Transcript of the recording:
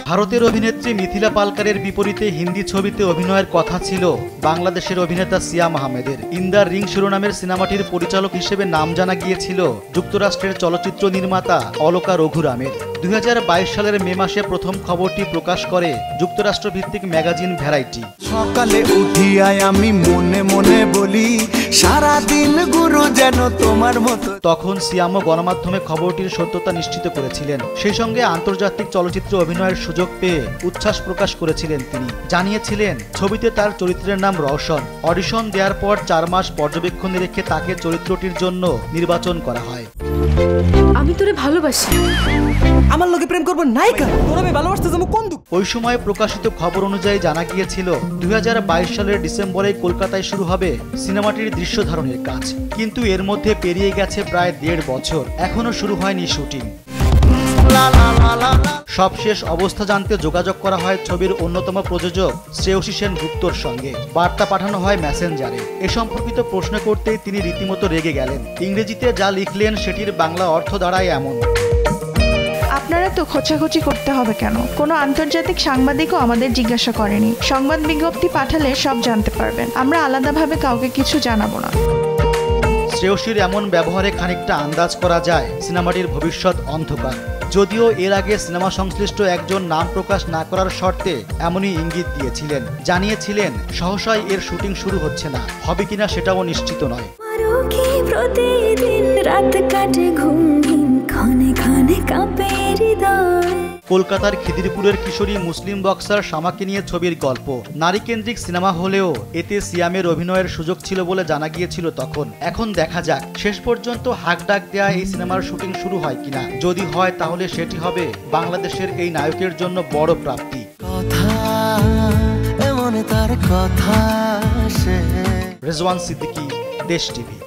ভারতের অভিনেত্রী মিথিলা পালকারের বিপরীতে হিন্দি ছবিতে অভিনয়ের কথা ছিল বাংলাদেশের অভিনেতা সিয়াম আহমেদের। ইন দ্য রিং শিরোনামের সিনেমাটির পরিচালক হিসেবে নাম জানা গিয়েছিল যুক্তরাষ্ট্রের চলচ্চিত্র নির্মাতা অলকা রঘুরামের। 2022 সালের মে মাসে প্রথম খবরটি প্রকাশ করে যুক্তরাষ্ট্র ভিত্তিক ম্যাগাজিন ভ্যারাইটি। সকালে উঠিয়াই আমি মনে মনে বলি সারা দিন গুরু যেন তোমার মতো। তখন সিয়ামও গণমাধ্যমে খবরটির সত্যতা নিশ্চিত করেছিলেন। সেই সঙ্গে আন্তর্জাতিক চলচ্চিত্রে অভিনয়ের সুযোগ পেয়ে উচ্ছ্বাস প্রকাশ করেছিলেন তিনি। জানিয়েছিলেন ছবিতে তার চরিত্রের নাম রওশন। অডিশন দেওয়ার পর 4 মাস পর্যবেক্ষণে রেখে তাকে চরিত্রটির জন্য নির্বাচন করা হয়। আমি তোরে ভালোবাসি। আমার লগে প্রেম করব নায়িকা, তোর আমি ভালোবাসতে যাবো কোন দুঃখ। ওই সময় প্রকাশিত খবর অনুযায়ী জানা গিয়েছিল 2022 সালের ডিসেম্বরে কলকাতায় শুরু হবে সিনেমাটির দৃশ্য ধারণের কাজ। কিন্তু এর মধ্যে পেরিয়ে গেছে প্রায় 1.5 বছর, এখনো শুরু হয়নি শুটিং। সবশেষ অবস্থা জানতে যোগাযোগ করা হয় ছবির অন্যতম প্রযোজক শ্রেয়সী সেনগুপ্তর সঙ্গে। বার্তা পাঠানো হয় মেসেঞ্জারে। এ সম্পর্কিত প্রশ্ন করতেই তিনি রীতিমতো রেগে গেলেন। ইংরেজিতে যা লিখলেন সেটির বাংলা অর্থ দাঁড়ায় এমন: আপনারা তো খোঁচাখুচি করতে হবে কেন? কোনো আন্তর্জাতিক সাংবাদিকও আমাদের জিজ্ঞাসা করেনি। সংবাদ বিজ্ঞপ্তি পাঠালে সব জানতে পারবেন। আমরা আলাদাভাবে কাউকে কিছু জানাবো না। শ্রেয়সীর এমন ব্যবহারে খানিকটা আন্দাজ করা যায় সিনেমাটির ভবিষ্যৎ অন্ধকার। যদিও এর আগে সিনেমা সংশ্লিষ্ট একজন নাম প্রকাশ না করার শর্তে এমনই ইঙ্গিত দিয়েছিলেন। জানিয়েছিলেন সহসাই এর শুটিং শুরু হচ্ছে না, হবে কিনা সেটাও নিশ্চিত নয়। কলকাতার খিদিরপুরের কিশোরী মুসলিম বক্সার শামাকে নিয়ে ছবির গল্প। নারীকেন্দ্রিক সিনেমা হলেও এতে সিয়ামের অভিনয়ের সুযোগ ছিল বলে জানা গিয়েছিল তখন। এখন দেখা যাক শেষ পর্যন্ত হাক ডাক দেয়া এই সিনেমার শুটিং শুরু হয় কিনা। যদি হয় তাহলে সেটি হবে বাংলাদেশের এই নায়কের জন্য বড় প্রাপ্তি। রেজওয়ান সিদ্দিকী, দেশ টিভি।